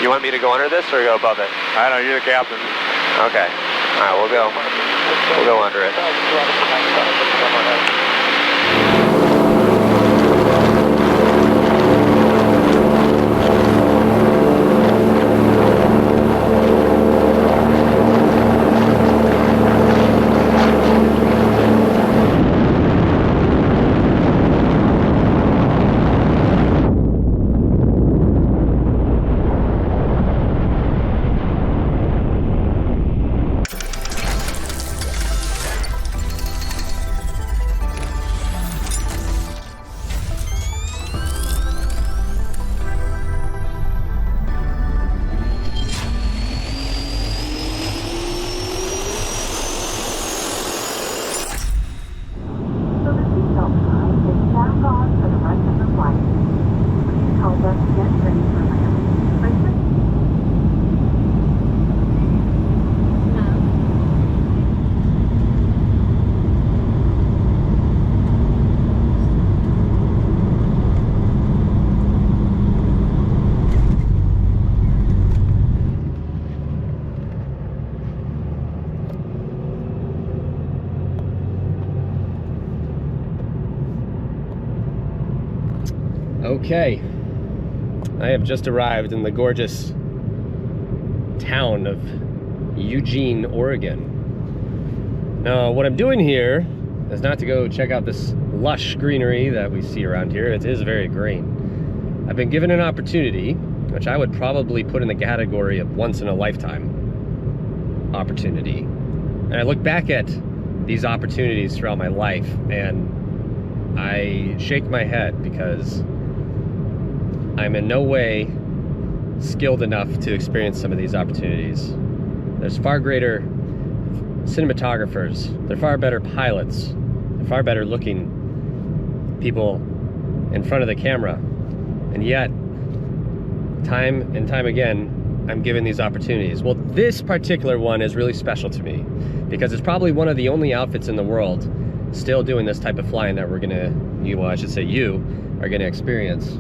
You want me to go under this or go above it? I don't know, you're the captain. Okay. All right, we'll go under it. Okay, I have just arrived in the gorgeous town of Eugene, Oregon. Now, what I'm doing here is not to go check out this lush greenery that we see around here. It is very green. I've been given an opportunity, which I would probably put in the category of once-in-a-lifetime opportunity. And I look back at these opportunities throughout my life, and I shake my head because I'm in no way skilled enough to experience some of these opportunities. There's far greater cinematographers, they're far better pilots, they're far better looking people in front of the camera, and yet, time and time again, I'm given these opportunities. Well, this particular one is really special to me because it's probably one of the only outfits in the world still doing this type of flying that we're gonna, you are gonna experience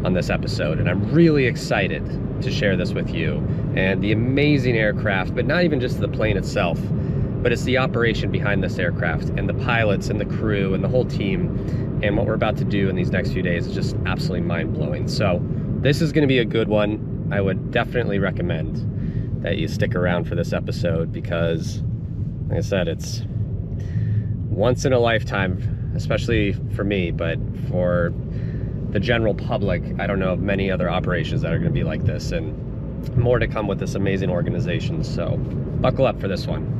on this episode, and I'm really excited to share this with you and the amazing aircraft, but not even just the plane itself, but it's the operation behind this aircraft and the pilots and the crew and the whole team, and what we're about to do in these next few days is just absolutely mind-blowing. So this is going to be a good one. I would definitely recommend that you stick around for this episode because, like I said, it's once in a lifetime, especially for me, but for the general public, I don't know of many other operations that are going to be like this, and more to come with this amazing organization. So buckle up for this one.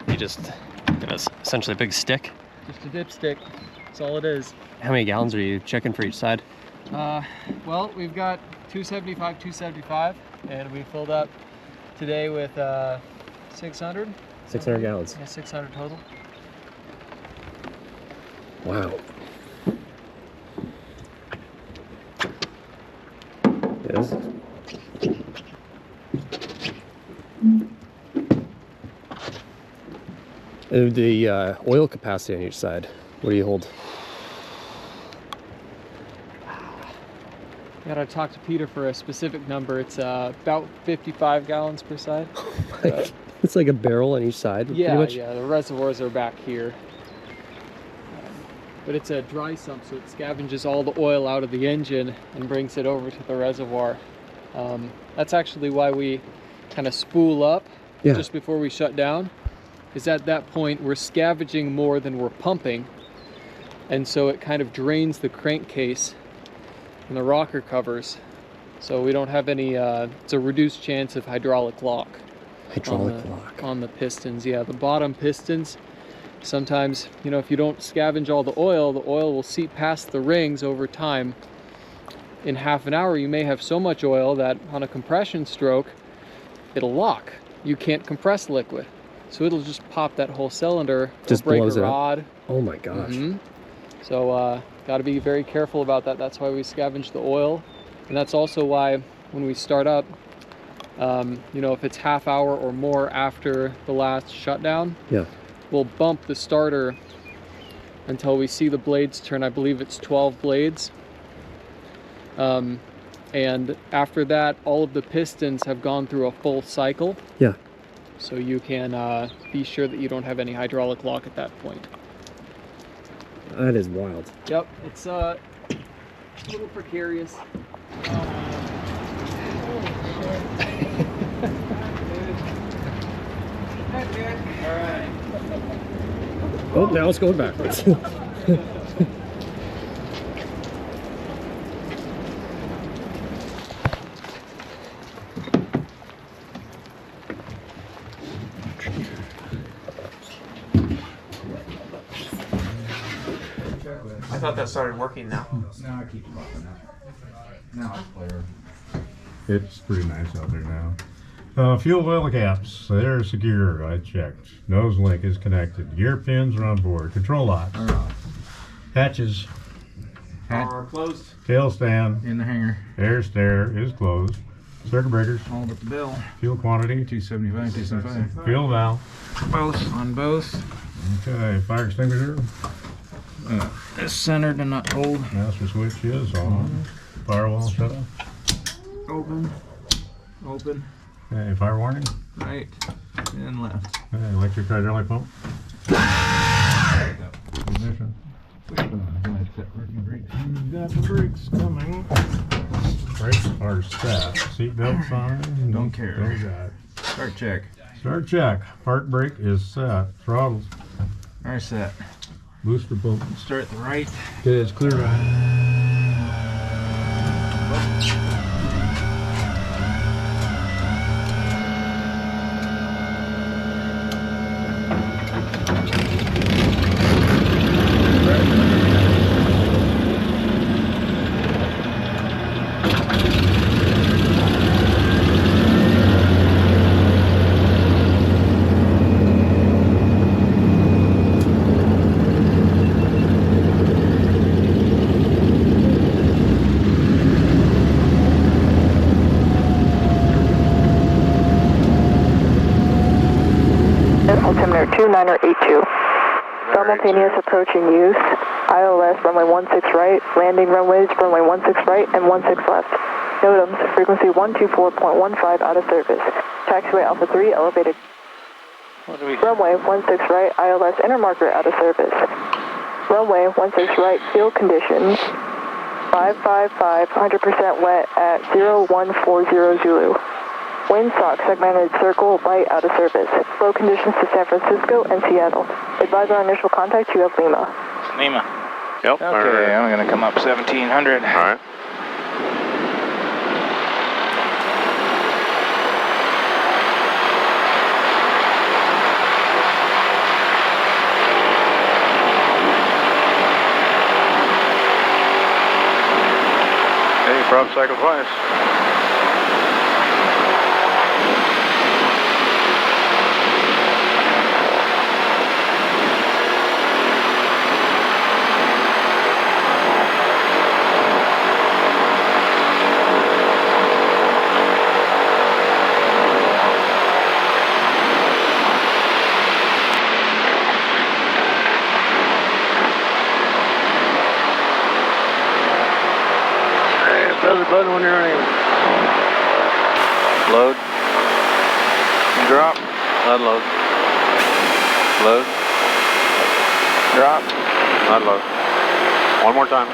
You just got essentially a big stick. Just a dipstick. That's all it is. How many gallons are you checking for each side? Well, we've got 275, and we filled up today with 600. 600 gallons. Yeah, 600 total. Wow. Yes. The oil capacity on each side, what do you hold? Gotta talk to Peter for a specific number. It's about 55 gallons per side. It's like a barrel on each side, yeah, pretty much? Yeah, the reservoirs are back here. But it's a dry sump, so it scavenges all the oil out of the engine and brings it over to the reservoir. That's actually why we kind of spool up just before we shut down, is at that point we're scavenging more than we're pumping, and so it kind of drains the crankcase and the rocker covers, so we don't have any, it's a reduced chance of hydraulic lock. Hydraulic lock. On the pistons, yeah. The bottom pistons, sometimes, you know, if you don't scavenge all the oil will seep past the rings over time. In half an hour, you may have so much oil that on a compression stroke, it'll lock. You can't compress liquid. So it'll just pop that whole cylinder, just break blows a it rod. up. Oh my gosh. So got to be very careful about that. That's why we scavenge the oil. And that's also why when we start up, you know, if it's half hour or more after the last shutdown, we'll bump the starter until we see the blades turn. I believe it's 12 blades. And after that, all of the pistons have gone through a full cycle. Yeah. So you can be sure that you don't have any hydraulic lock at that point. That is wild. Yep, it's a little precarious. Oh, now it's going backwards. I thought that started working now. Now I keep popping up. Now it's clear. It's pretty nice out there now. Fuel oil caps, they're secure, I checked. Nose link is connected. Gear pins are on board. Control locks. Hatches Are closed. tail stand In the hangar. air stair is closed. Circuit breakers, All but the bill. fuel quantity, 275, 275. fuel valve. Both. On both. Okay, fire extinguisher. It's centered and not old. Master switch is on. Firewall shut off. Open. Open. Okay, fire warning. Right. And left. Okay, electric hydraulic pump. Ignition. Got the brakes coming. Brakes are set. Seat belts on. Don't care. Don't got. Start check. Start check. Park brake is set. Throttles. Are set. Booster pump. Start at the right. Okay, it's clear right. Altimeter 2982. Simultaneous approaching use. ILS runway 16 right, landing runways runway 16 right and 16 left. NOTAMs, frequency 124.15 out of service. Taxiway Alpha 3 elevated. Runway 16 right, ILS inner marker out of service. Runway 16 right, field conditions. 555, 100% wet at 0140 Zulu. Windsock segmented circle light out of service. Flow conditions to San Francisco and Seattle. Advise on initial contact, you have Lima. Lima. Yep. Okay, I'm going to come up 1700. All right. cycle twice. Press the button when you're ready. Load. Drop. Unload. Load. Drop. Unload. One more time.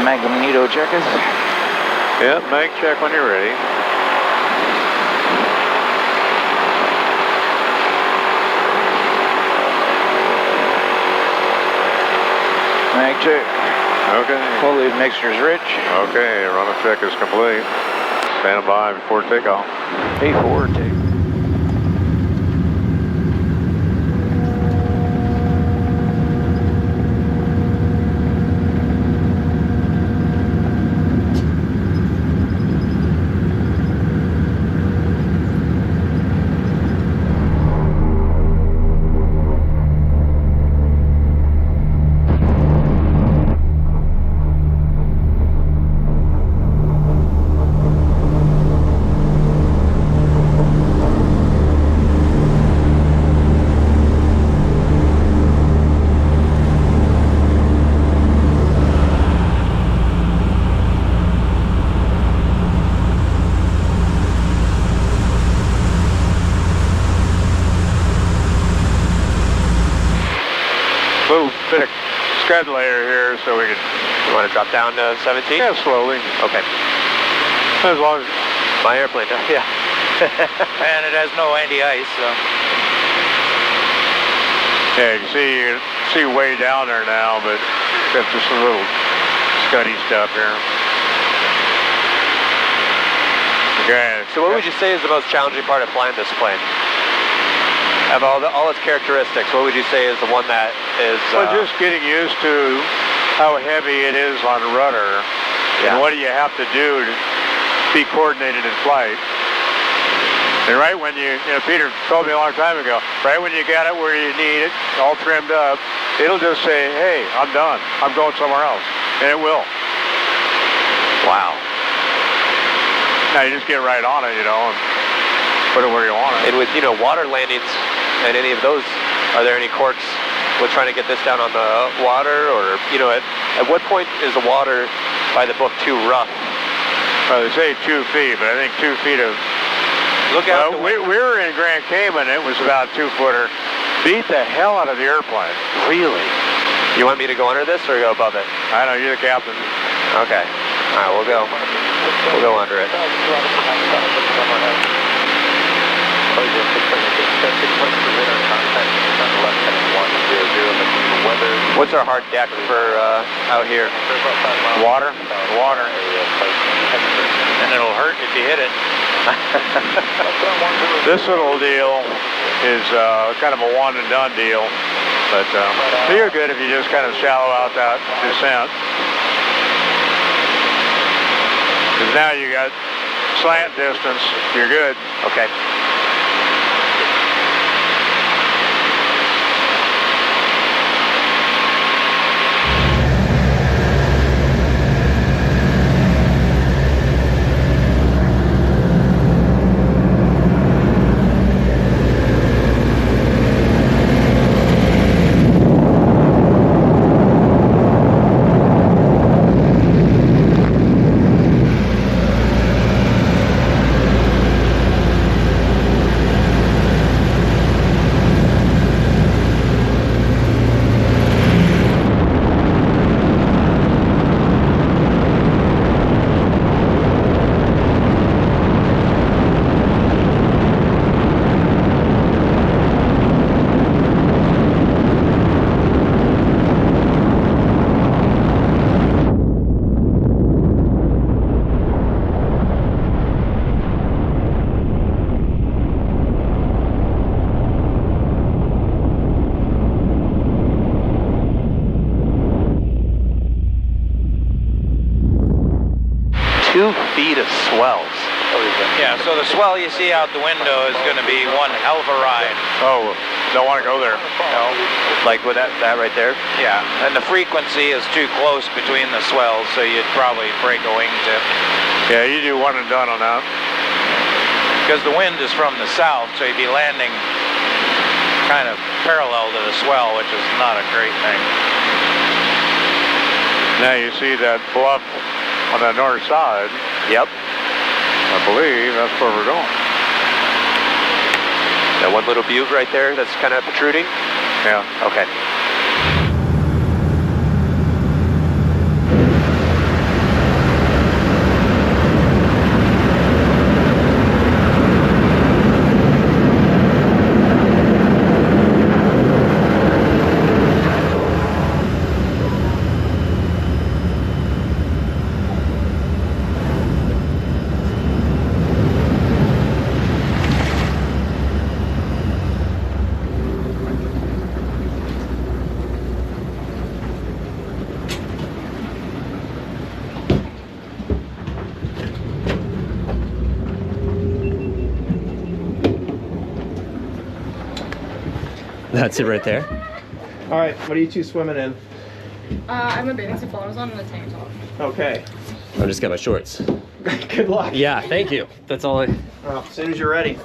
Magneto checkers. Yep, mag check when you're ready. Mag check. Okay. Fully mixture's rich. Okay, run check is complete. Stand by before takeoff. Before take. Move, fit a scud layer here so we can... You want to drop down to 17? Yeah, slowly. Okay. As long as... My airplane does, yeah. And it has no anti-ice, so. Yeah, you see way down there now, but got just a little scuddy stuff here. Okay. So what would you say is the most challenging part of flying this plane? Of all its characteristics, what would you say is the one that is... Well, just getting used to how heavy it is on rudder, Yeah. and what do you have to do to be coordinated in flight. And right when you know, Peter told me a long time ago, right when you got it where you need it, all trimmed up, it'll just say, hey, I'm done. I'm going somewhere else. And it will. Wow. Now you just get right on it, you know, and put it where you want it. And with, you know, water landings and any of those, are there any quirks with trying to get this down on the water? Or, you know, at what point is the water by the book too rough? Well, they say 2 feet, but I think 2 feet of... Look out. we were in Grand Cayman. It was about 2-footer. Beat the hell out of the airplane. Really? You want me to go under this or go above it? I know, you're the captain. Okay. All right, we'll go. We'll go under it. What's our hard deck for out here? Water? Water. And it'll hurt if you hit it. This little deal is kind of a one and done deal, but you're good if you just kind of shallow out that descent. Because now you got slant distance, you're good. Okay. 2 feet of swells. Yeah, so the swell you see out the window is going to be one hell of a ride. Oh, don't want to go there. No. Like with that right there? Yeah, and the frequency is too close between the swells, so you'd probably break a wingtip. Yeah, you do one and done on that. Because the wind is from the south, so you'd be landing kind of parallel to the swell, which is not a great thing. Now you see that bluff on the north side. Yep. I believe that's where we're going. That one little butte right there that's kind of protruding? Yeah. Okay. That's it right there. All right, what are you two swimming in? I'm a bathing suit, bottoms on, and a tank top. Okay. I just got my shorts. Good luck. Yeah, thank you. That's all I... Well, as soon as you're ready.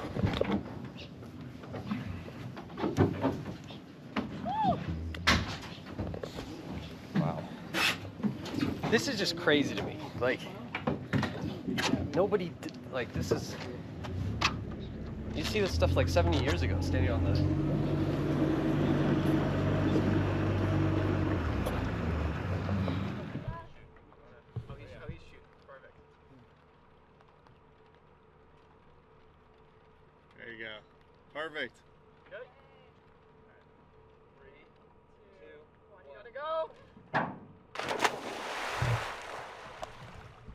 Wow. This is just crazy to me. Like, nobody did, like, this is... You see this stuff like 70 years ago, standing on the... There you go. Perfect. Okay. 3, 2, 1, you gotta go.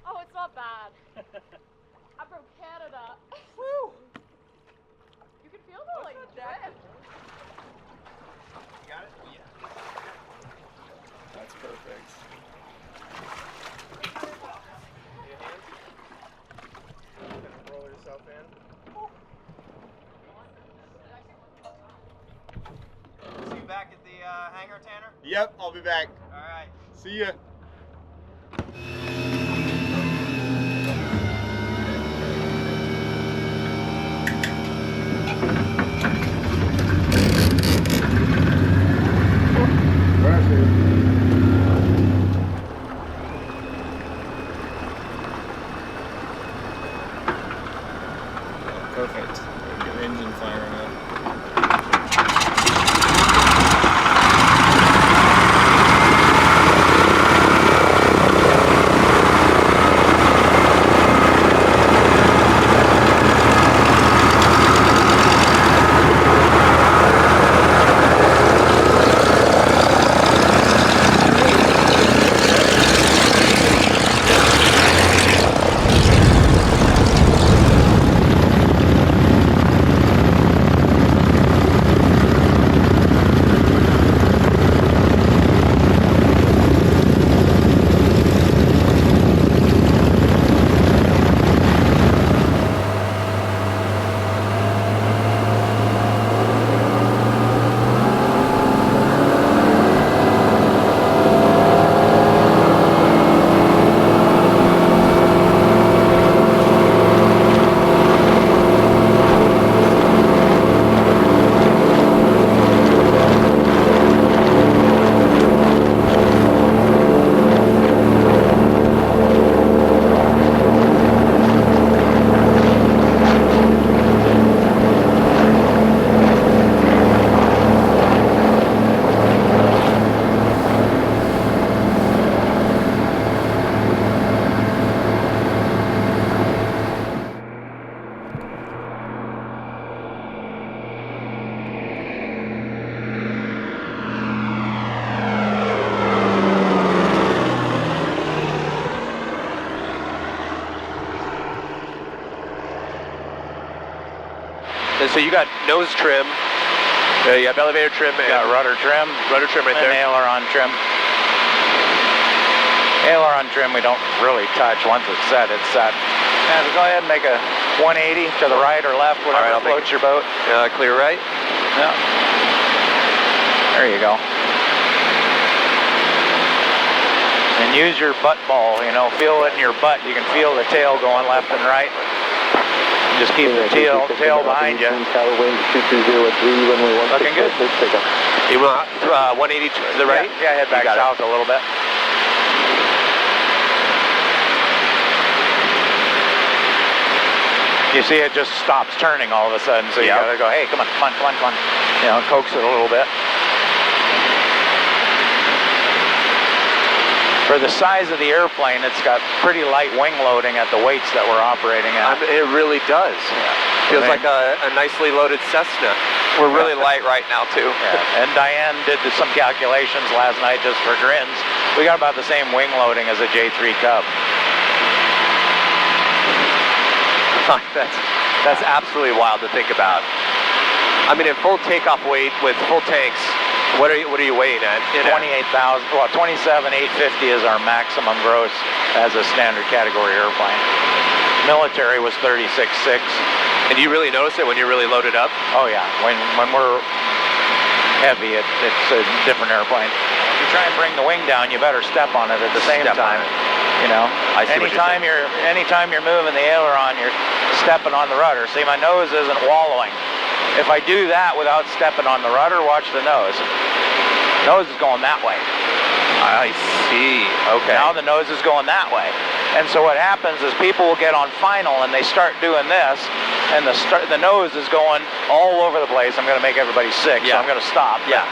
Oh, it's not bad. I'm from Canada. Woo! You can feel the like drift. You got it? Yeah. That's perfect. Roll yourself in. See you back at the hangar, Tanner? Yep, I'll be back. All right. See ya. Perfect. Get the engine firing up. So you got nose trim, you have elevator trim, and got rudder trim Rudder trim right and there. aileron trim. Aileron trim we don't really touch. Once it's set, it's set. And go ahead and make a 180 to the right or left, whatever floats your boat. Clear right? Yeah. There you go. And use your butt ball, you know, feel it in your butt. You can feel the tail going left and right. Just keep the tail behind you. Looking good. You want 180 to the right? Yeah, head back south a little bit. You see it just stops turning all of a sudden, so you gotta go, hey, come on. You know, coax it a little bit. For the size of the airplane, it's got pretty light wing loading at the weights that we're operating at. It really does. Feels like a nicely loaded Cessna. We're really light right now, too. And Diane did some calculations last night just for grins. We got about the same wing loading as a J3 Cub. That's absolutely wild to think about. I mean, at full takeoff weight with full tanks, what are you weighing at? 28,000. Well, 27,850 is our maximum gross as a standard category airplane. Military was 36.6. And you really notice it when you're really loaded up? Oh yeah. When we're heavy, it's a different airplane. If you try and bring the wing down, you better step on it at the same time. You know, anytime you're moving the aileron, you're stepping on the rudder. See, my nose isn't wallowing. If I do that without stepping on the rudder, watch the nose. Nose is going that way. I see. Okay. Now the nose is going that way. And so what happens is people will get on final and they start doing this, and the nose is going all over the place. I'm going to make everybody sick, so I'm going to stop. Yeah.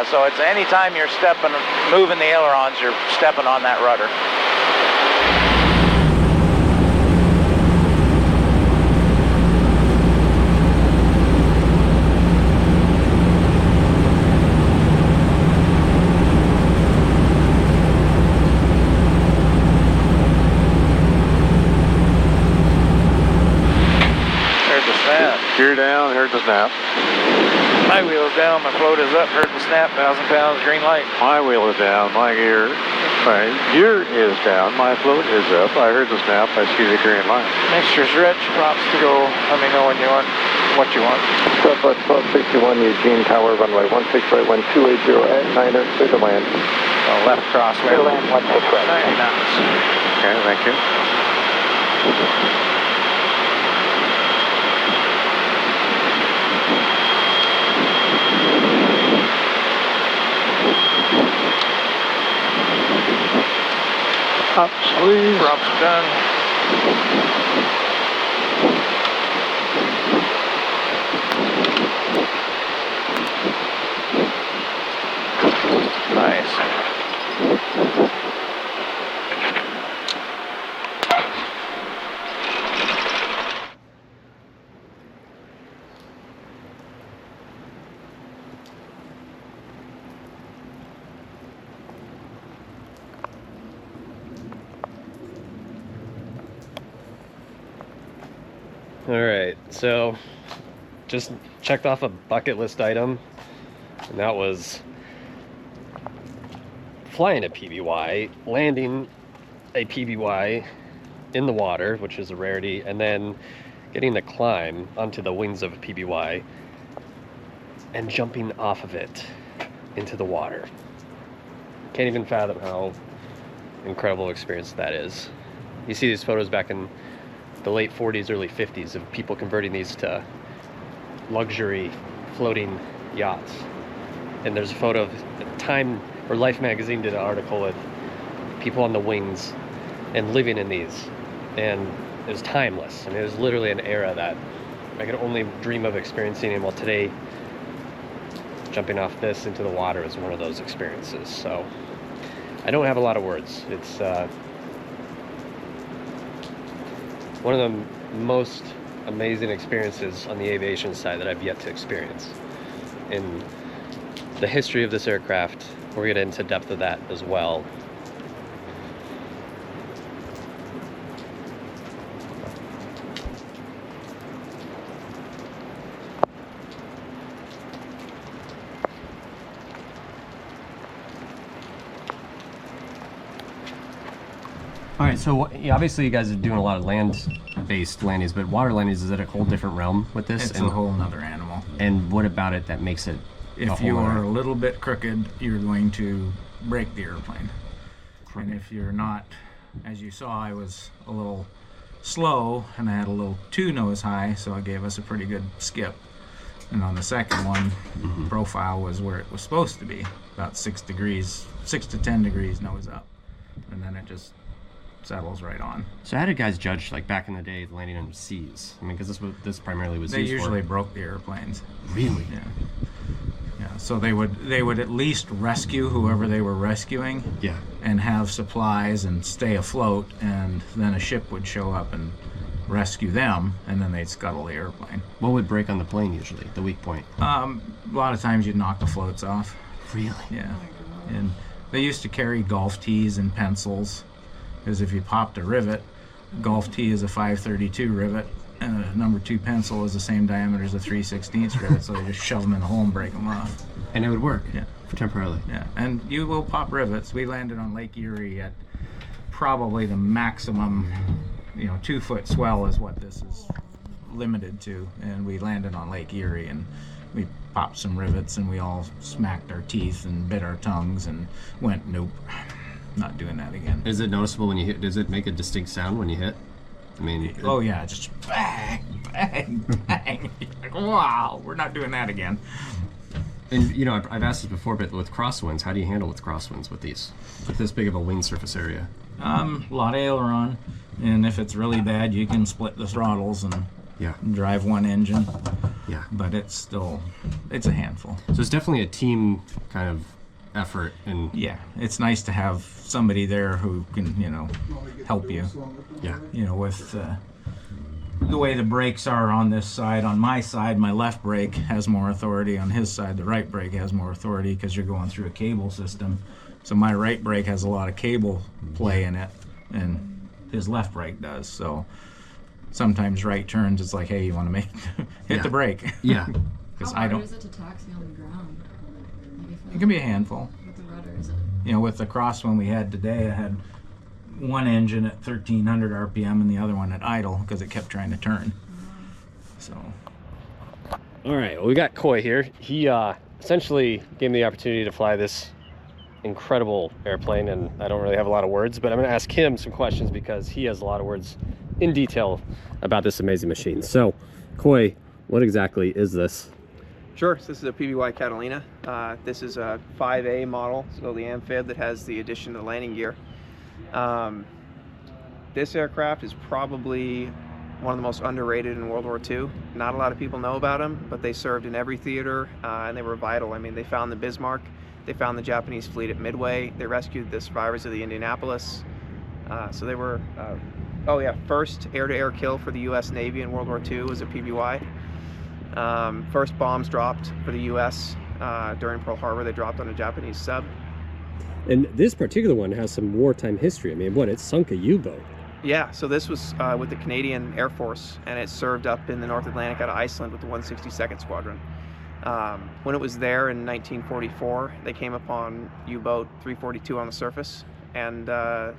So it's anytime you're moving the ailerons, you're stepping on that rudder. Gear down, heard the snap. My wheel is down, my float is up, heard the snap, 1,000 pounds, green light. My wheel is down, my gear is down, my float is up. I heard the snap, I see the green light. Mixture's rich, props to go. Let me know when you want, what you want. Southwest 1261 Eugene Tower, runway 16 right, 1280 at 9er, clear to land. Left crossway. Clear land, 16 right. 90 knots. Okay, thank you. Props, please. Props done. Nice. All right, so just checked off a bucket list item, and that was flying a PBY, landing a PBY in the water, which is a rarity, and then getting to climb onto the wings of a PBY and jumping off of it into the water. Can't even fathom how incredible experience that is. You see these photos back in the late 40s, early 50s of people converting these to luxury floating yachts. And there's a photo of Time or Life magazine did an article with people on the wings and living in these. And it was timeless. I mean, it was literally an era that I could only dream of experiencing. And well, today, jumping off this into the water is one of those experiences. So I don't have a lot of words. It's one of the most amazing experiences on the aviation side that I've yet to experience. In the history of this aircraft, we'll get into depth of that as well. right, so obviously you guys are doing a lot of land-based landings, but water landings, is it a whole different realm with this? It's a whole nother animal. And what about it that makes it If you are a little bit crooked, you're going to break the airplane. And if you're not, as you saw, I was a little slow and I had a little too nose high, so it gave us a pretty good skip. And on the second one, profile was where it was supposed to be, about 6 to 10 degrees nose up. And then it just settles right on. So how did guys judge, like back in the day, landing on seas? I mean, because this primarily was used They usually broke the airplanes. Really? Yeah. Yeah. So they would at least rescue whoever they were rescuing. Yeah. And have supplies and stay afloat, and then a ship would show up and rescue them, and then they'd scuttle the airplane. What would break on the plane usually? The weak point? A lot of times you'd knock the floats off. Really? Yeah. And they used to carry golf tees and pencils, because if you popped a rivet, golf tee is a 532 rivet, and a number 2 pencil is the same diameter as a 3/16 rivet, so they just shove them in the hole and break them off. And it would work? Yeah. For temporarily? Yeah. And you will pop rivets. We landed on Lake Erie at probably the maximum, 2-foot swell is what this is limited to, and we landed on Lake Erie and we popped some rivets and we all smacked our teeth and bit our tongues and went, nope, not doing that again. Is it noticeable when you hit? Does it make a distinct sound when you hit? I mean, oh yeah, just bang, bang, bang. Like, wow, we're not doing that again. And I've asked this before, but with crosswinds, how do you handle with crosswinds with these, with this big of a wing surface area? A lot of aileron, and if it's really bad, you can split the throttles and drive one engine. Yeah. But it's a handful. So it's definitely a team kind of effort, and yeah, it's nice to have somebody there who can, help you. Yeah. With the way the brakes are on this side, on my side, my left brake has more authority. On his side, the right brake has more authority because you're going through a cable system. So my right brake has a lot of cable play in it, and his left brake does. So sometimes right turns, it's like, hey, you want to hit the brake. Yeah. How hard is it to taxi on the ground? It can be a handful. With the rudder, is it? With the cross one we had today, I had one engine at 1,300 RPM and the other one at idle because it kept trying to turn. So. All right, well, we got Coy here. He essentially gave me the opportunity to fly this incredible airplane, and I don't really have a lot of words, but I'm going to ask him some questions because he has a lot of words in detail about this amazing machine. So, Coy, what exactly is this? Sure, so this is a PBY Catalina. This is a 5A model, so the amphib that has the addition to the landing gear. This aircraft is probably one of the most underrated in World War II. Not a lot of people know about them, but they served in every theater and they were vital. I mean, they found the Bismarck, they found the Japanese fleet at Midway, they rescued the survivors of the Indianapolis. So they were, first air-to-air kill for the US Navy in World War II was a PBY. First bombs dropped for the US during Pearl Harbor, they dropped on a Japanese sub. And this particular one has some wartime history. I mean, it sunk a U-boat. Yeah, so this was with the Canadian Air Force, and it served up in the North Atlantic out of Iceland with the 162nd Squadron. When it was there in 1944, they came upon U-boat 342 on the surface, and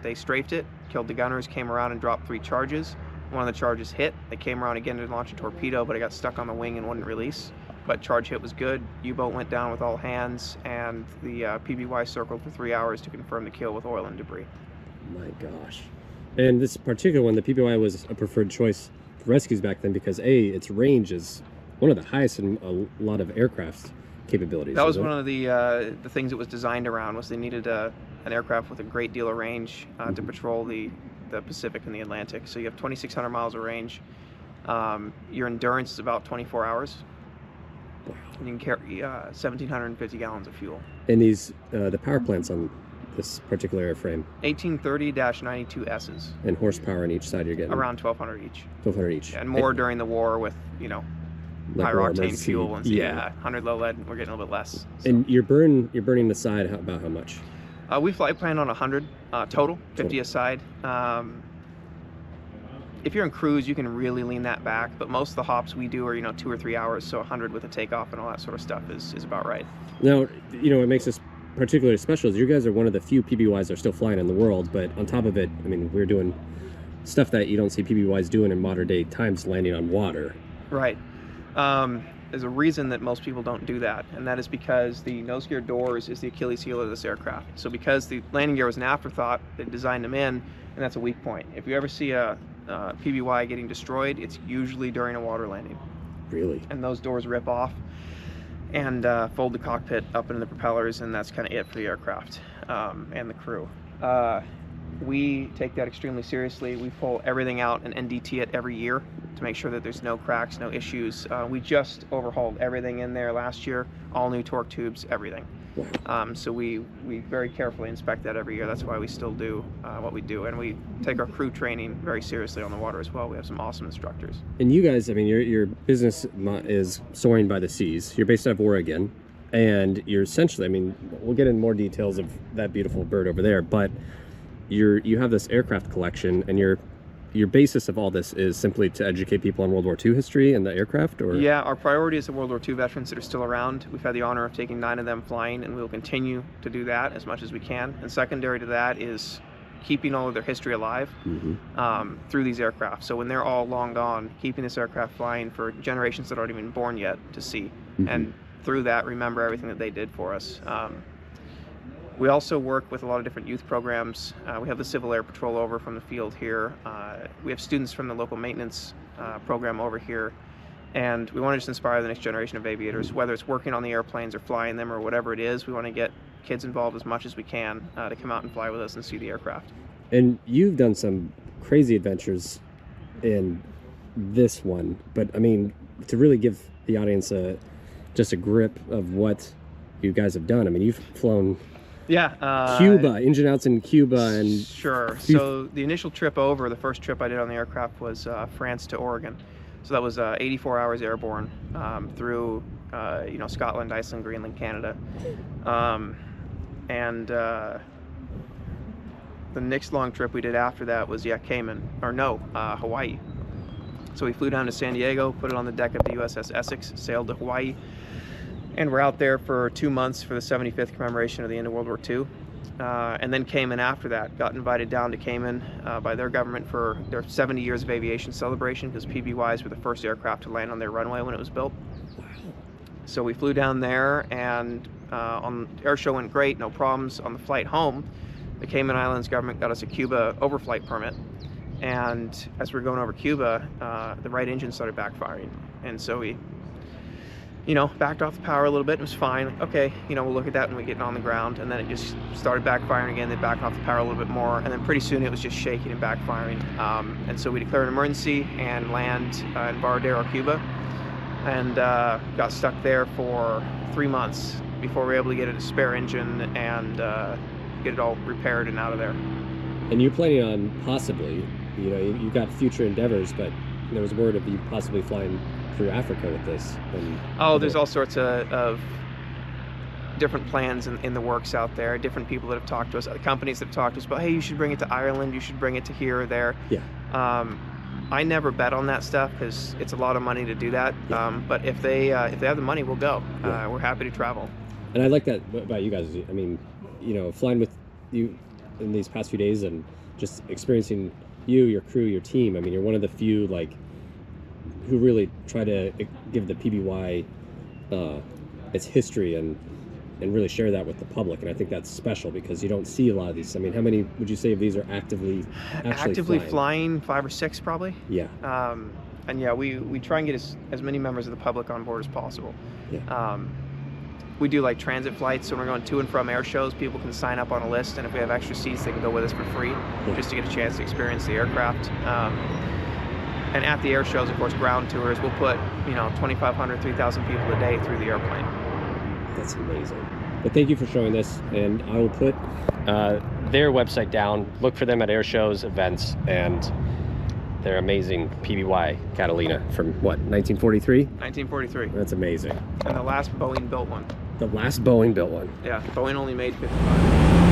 they strafed it, killed the gunners, came around and dropped 3 charges. One of the charges hit. They came around again to launch a torpedo, but it got stuck on the wing and wouldn't release. But charge hit was good. U-boat went down with all hands, and the PBY circled for 3 hours to confirm the kill with oil and debris. My gosh. And this particular one, the PBY was a preferred choice for rescues back then because its range is one of the highest in a lot of aircraft's capabilities. That was one of the things it was designed around, was they needed an aircraft with a great deal of range to patrol the Pacific and the Atlantic. So you have 2,600 miles of range. Your endurance is about 24 hours. And you can carry 1,750 gallons of fuel. And these, the power plants on this particular airframe? 1830-92S's. And horsepower on each side you're getting? Around 1,200 each. 1,200 each. And more during the war with, like higher octane fuel. And yeah. 100 low lead, we're getting a little bit less. So. And you're burning the side about how much? We flight plan on 100 total, 50 aside. If you're in cruise, you can really lean that back, but most of the hops we do are 2 or 3 hours, so 100 with a takeoff and all that sort of stuff is about right. Now, it makes this particularly special is you guys are one of the few PBYs that are still flying in the world, but on top of it, I mean, we're doing stuff that you don't see PBYs doing in modern day times, landing on water. Right. There's a reason that most people don't do that, and that is because the nose gear doors is the Achilles heel of this aircraft. So because the landing gear was an afterthought, they designed them in, and that's a weak point. If you ever see a PBY getting destroyed, it's usually during a water landing. Really? And those doors rip off and fold the cockpit up into the propellers, and that's kind of it for the aircraft and the crew. We take that extremely seriously. We pull everything out and NDT it every year to make sure that there's no cracks, no issues. We just overhauled everything in there last year, all new torque tubes, everything. So we very carefully inspect that every year. That's why we still do what we do, and we take our crew training very seriously on the water as well. We have some awesome instructors. And you guys, I mean, your business is soaring by the seas. You're based out of Oregon, and you're essentially, I mean, we'll get in more details of that beautiful bird over there, but you have this aircraft collection, and your basis of all this is simply to educate people on World War II history and the aircraft, or? Yeah, our priority is the World War II veterans that are still around. We've had the honor of taking 9 of them flying, and we will continue to do that as much as we can. And secondary to that is keeping all of their history alive through these aircraft. So when they're all long gone, keeping this aircraft flying for generations that aren't even born yet to see. And through that, remember everything that they did for us. We also work with a lot of different youth programs. We have the Civil Air Patrol over from the field here. We have students from the local maintenance program over here. And we want to just inspire the next generation of aviators, whether it's working on the airplanes or flying them or whatever it is. We want to get kids involved as much as we can to come out and fly with us and see the aircraft. And you've done some crazy adventures in this one, but I mean, to really give the audience just a grip of what you guys have done. I mean, you've flown Cuba, engine outs in Cuba, and sure. So the initial trip over, the first trip I did on the aircraft was France to Oregon. So that was 84 hours airborne through Scotland, Iceland, Greenland, Canada, and the next long trip we did after that was Hawaii. So we flew down to San Diego, put it on the deck of the USS Essex, sailed to Hawaii. And we're out there for 2 months for the 75th commemoration of the end of World War II. And then Cayman after that. Got invited down to Cayman by their government for their 70 years of aviation celebration, because PBYs were the first aircraft to land on their runway when it was built. So we flew down there, and on the air show went great, no problems. On the flight home, the Cayman Islands government got us a Cuba overflight permit. And as we were going over Cuba, the right engine started backfiring. And so we backed off the power a little bit. It was fine. Okay, we'll look at that when we get on the ground. And then it just started backfiring again. They backed off the power a little bit more. And then pretty soon it was just shaking and backfiring. And so we declared an emergency and land in Varadero, Cuba. And got stuck there for 3 months before we were able to get a spare engine and get it all repaired and out of there. And you're planning on possibly, you've got future endeavors, but there was word of you possibly flying through Africa with this. There's all sorts of different plans in the works out there. Different people that have talked to us, other companies that have talked to us about, hey, you should bring it to Ireland, you should bring it to here or there. Yeah. I never bet on that stuff because it's a lot of money to do that. Yeah. But if they have the money, we'll go. Yeah. We're happy to travel. And I like that about you guys. I mean, flying with you in these past few days and just experiencing you, your crew, your team. I mean, you're one of the few who really try to give the PBY its history and really share that with the public. And I think that's special because you don't see a lot of these. I mean, how many would you say of these are actively flying? 5 or 6 probably. Yeah. And yeah, we try and get as many members of the public on board as possible. Yeah. We do transit flights, so when we're going to and from air shows, people can sign up on a list, and if we have extra seats, they can go with us for free, just to get a chance to experience the aircraft. And at the air shows, of course, ground tours, we'll put 2,500, 3,000 people a day through the airplane. That's amazing. But thank you for showing this, and I will put their website down. Look for them at air shows, events, and their amazing PBY Catalina from what, 1943? 1943. That's amazing. And the last Boeing built one. The last Boeing built one. Yeah, Boeing only made 55.